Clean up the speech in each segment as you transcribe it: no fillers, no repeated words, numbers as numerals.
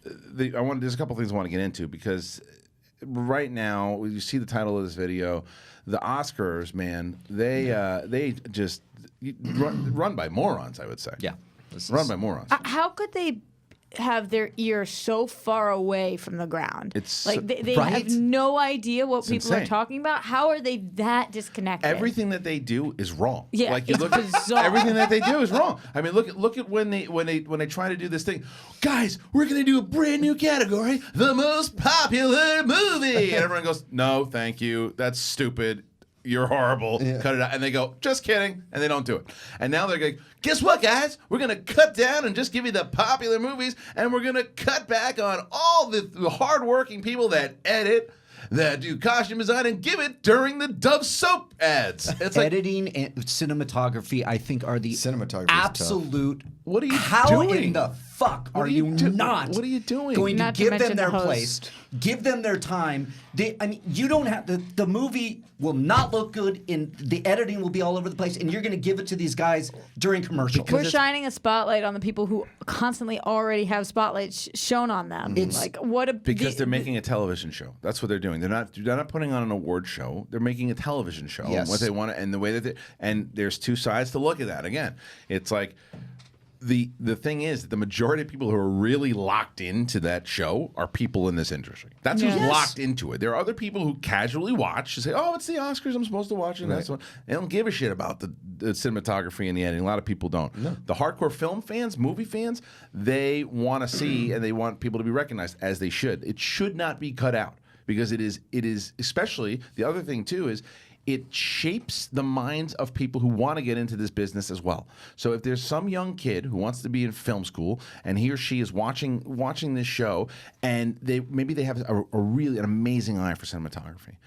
there's a couple things I want to get into because right now you see the title of this video, the Oscars, man, they just run by morons, I would say. Yeah. Run by morons. How could they have their ear so far away from the ground? It's like they right? have no idea what people insane. are talking about. How are they that disconnected? Everything that they do is wrong. Yeah, like you it's look bizarre. at everything that they do is wrong. I mean, look at when they try to do this thing. Guys, we're gonna do a brand new category, the most popular movie, and everyone goes, "No, thank you. That's stupid. You're horrible. Yeah. Cut it out." And they go, "Just kidding," and they don't do it. And now they're going, "Guess what, guys? We're gonna cut down and just give you the popular movies, and we're gonna cut back on all the hardworking people that edit, that do costume design, and give it during the Dove soap ads." It's like, Editing and cinematography, I think, are the Cinematography is absolute. What are you How doing? in the fuck are you not? What are you doing? Going Not to to give them mention their the host. place, give them their time. I mean, you don't have the movie will not look good, and the editing will be all over the place, and you're going to give it to these guys during commercials. We're shining a spotlight on the people who constantly already have spotlights shown on them. Like what a Because they're making a television show. That's what they're doing. They're not putting on an award show. They're making a television show. Yes. And what they want to, and the way that and there's two sides to look at that. Again, it's like the thing is the majority of people who are really locked into that show are people in this industry. That's who's Yes. locked into it. There are other people who casually watch and say, "Oh, it's the Oscars. I'm supposed to watch it." And that's what, they don't give a shit about the cinematography and the editing. A lot of people don't. No. The hardcore film fans, movie fans, they want to see and they want people to be recognized as they should. It should not be cut out because it is especially the other thing too is it shapes the minds of people who want to get into this business as well. So if there's some young kid who wants to be in film school and he or she is watching this show and maybe they have a really an amazing eye for cinematography,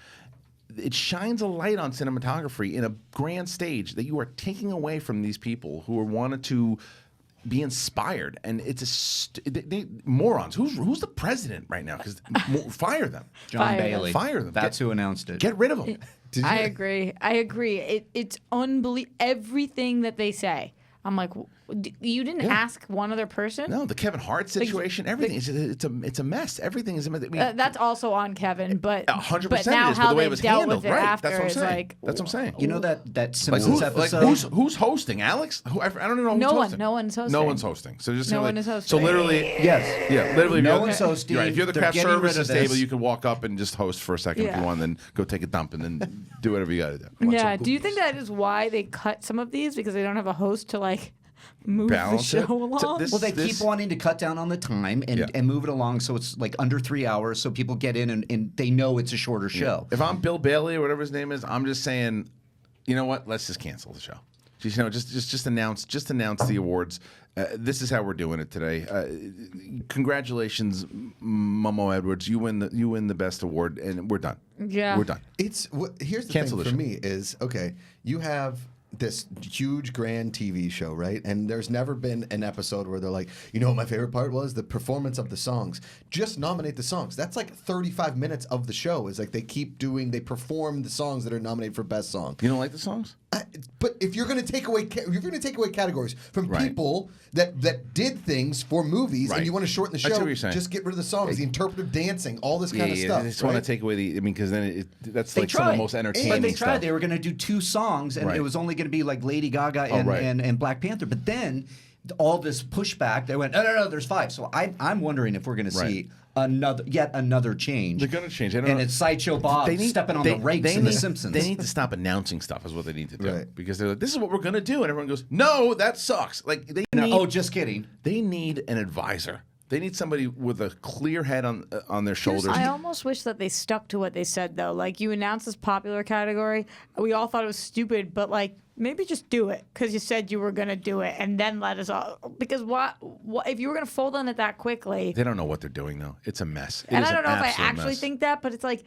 it shines a light on cinematography in a grand stage that you are taking away from these people who are wanted to be inspired, and it's morons. Who's the president right now? Because fire them, John Fire them. Bailey. Fire them. That's who announced it. Get rid of them. I agree. It's unbelievable. Everything that they say. I'm like, you didn't ask one other person? No, the Kevin Hart situation, everything. It's a mess. Everything is a mess. I mean, That's also on Kevin, but 100% but now it is, but how the way they it was dealt handled, with it right? after That's what I'm is saying. like, That's what I'm saying. You know that Like, Simpsons episode? who's hosting? Alex? I don't even know who's No one. hosting. No one's hosting. No one's hosting. So just No like, one is hosting. So literally, Yes. yeah, literally. No if you're- one's hosting. You're right. If you're the They're craft getting rid services of this. table, you can walk up and just host for a second if Yeah. you want, and then go take a dump and then do whatever you got to do. Yeah. Do you think that is why they cut some of these because they don't have a host to like move Balance the it. show along? So this- Well, they keep wanting to cut down on the time and move it along so it's like under 3 hours so people get in and they know it's a shorter show. If I'm Bill Bailey or whatever his name is, I'm just saying, you know what? Let's just cancel the show. Just announce the awards. This is how we're doing it today. Congratulations, Momo Edwards. You win the best award, and we're done. Yeah. We're done. Here's the Cancel thing the for show. me is, okay, you have this huge grand TV show, right? And there's never been an episode where they're like, you know what my favorite part was? The performance of the songs. Just nominate the songs. That's like 35 minutes of the show. Is like they perform the songs that are nominated for best song. You don't like the songs? But if you're going to take away categories from Right. people that did things for movies, Right. and you want to shorten the I see show, what you're saying. just get rid of the songs, the interpretive dancing, all this kind of stuff. I just right? want to take away because then that's They like tried. some of the most entertaining But they tried. stuff. They were going to do 2 songs, and Right. it was only going to be like Lady Gaga and, right. and Black Panther. But then all this pushback, they went, no, there's 5. So I'm wondering if we're going to see yet another change. They're going to change. I don't And know. it's Sideshow Bob stepping on the rakes in The Simpsons. They need to stop announcing stuff is what they need to do. Right. Because they're like, this is what we're going to do. And everyone goes, no, that sucks. Like they need, oh, just kidding. They need an advisor. They need somebody with a clear head on their shoulders. I almost wish that they stuck to what they said, though. Like, you announced this popular category. We all thought it was stupid, but, like, maybe just do it because you said you were going to do it and then let us all. Because what if you were going to fold on it that quickly? They don't know what they're doing, though. It's a mess. And I don't know if I actually think that, but it's like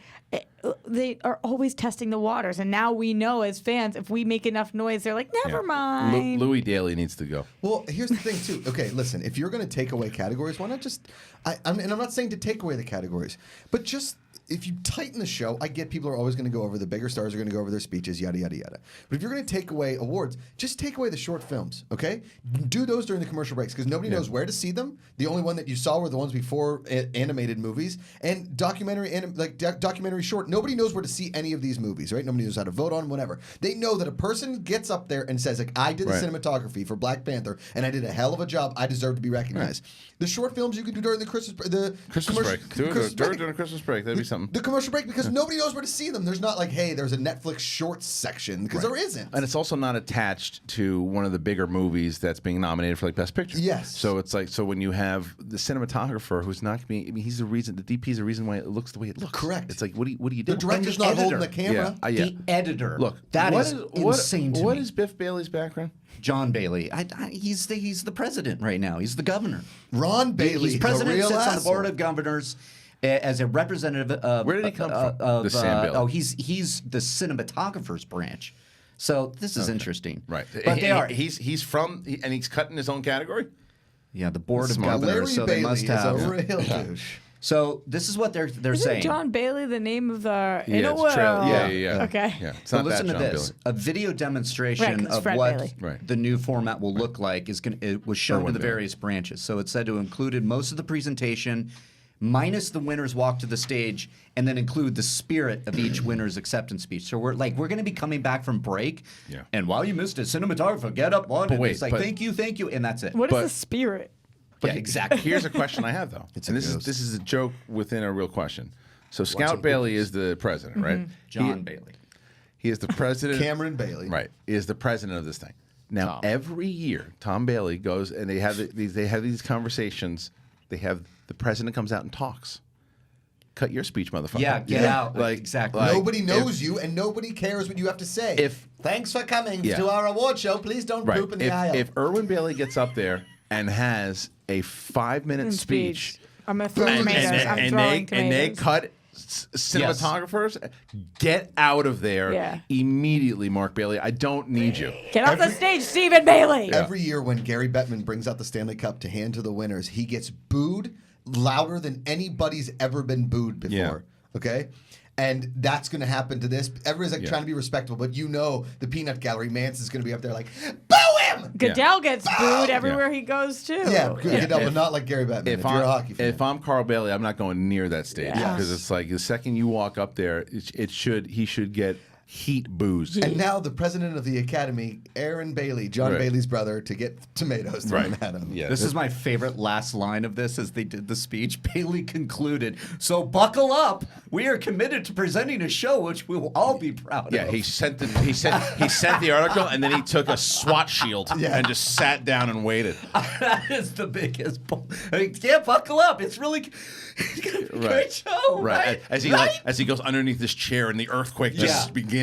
they are always testing the waters. And now we know as fans, if we make enough noise, they're like, never mind. Louis Daly needs to go. Well, here's the thing, too. Okay, listen, if you're going to take away categories, why not just... and I'm not saying to take away the categories, but just... If you tighten the show, I get people are always going to go over, the bigger stars are going to go over their speeches, yada, yada, yada. But if you're going to take away awards, just take away the short films, okay? Do those during the commercial breaks because nobody knows where to see them. The only one that you saw were the ones before animated movies and documentary short. Nobody knows where to see any of these movies, right? Nobody knows how to vote on whatever. They know that a person gets up there and says, like, I did the cinematography for Black Panther and I did a hell of a job. I deserve to be recognized. The short films you can do during the Christmas break. During a Christmas break, that'd be something. The commercial break because nobody knows where to see them. There's not like, hey, there's a Netflix shorts section because there isn't. And it's also not attached to one of the bigger movies that's being nominated for like Best Picture. Yes. So it's like when you have the cinematographer who's not being, I mean, he's the reason. The DP is the reason why it looks the way it looks. Correct. It's like what do you do? The director's not holding the camera. The editor. Look, that is insane to me. What is Biff Bailey's background? John Bailey. He's the president right now. He's the governor. Ron Bailey. He's president. A real Sits on the asshole. board of governors as a representative of. Where did he come from? The Sam Bailey. Oh, he's the cinematographer's branch. So this is interesting. Right. But they are. He's from and he's cut in his own category. Yeah, the board of Smart. governors. Larry So Bailey they must have. is a real douche. So this is what they're Isn't saying. John Bailey the name of the in Yeah, a it's world? Yeah. Okay. Yeah. It's So not listen that to John this: Bailey. a video demonstration Right, 'cause it's of Fred what Bailey. Right. the new format will look like it was shown to Erwin the Bailey. various branches. So it said to included most of the presentation, minus the winner's walk to the stage, and then include the spirit of each winner's acceptance speech. So we're going to be coming back from break, Yeah. and while you missed it, cinematographer, get up on it. wait, It's like but- thank you, and that's it. What is But- the spirit? Yeah, exactly. Here's a question I have though, It's and a this ghost. is a joke within a real question. So Scout Bailey is the president, right? John Bailey. He is the president. Cameron Bailey. Right, is the president of this thing. Now Tom. every year, Tom Bailey goes and they have these conversations. They have the president comes out and talks. Cut your speech, motherfucker. Yeah, get out. Exactly. Nobody knows you, and nobody cares what you have to say. Thanks for coming to our award show. Please don't poop in the aisle. If Erwin Bailey gets up there and has a 5-minute speech, I'm gonna throw tomatoes. I'm throwing and they tomatoes. cut cinematographers, get out of there immediately, Mark Bailey. I don't need you. Get off the stage, Stephen Bailey. Every year when Gary Bettman brings out the Stanley Cup to hand to the winners, he gets booed louder than anybody's ever been booed before. Yeah. Okay? And that's going to happen to this. Everybody's like trying to be respectable, but you know the peanut gallery, Mantz is going to be up there like, boo him! Goodell gets booed everywhere he goes too. Yeah, Goodell, but not like Gary Bettman. If you're a hockey fan. If I'm Carl Bailey, I'm not going near that stage Yes. because it's like the second you walk up there, he should get heat booze. And now the president of the Academy, Aaron Bailey, John Right. Bailey's brother, to get tomatoes thrown Right. at him. Yeah. This is my favorite last line of this as they did the speech. Bailey concluded, "So buckle up. We are committed to presenting a show which we will all be proud Yeah, of." he sent the article and then he took a SWAT shield and just sat down and waited. That is the biggest. Yeah, buckle up. It's really great show, right? As he goes underneath this chair and the earthquake just begins.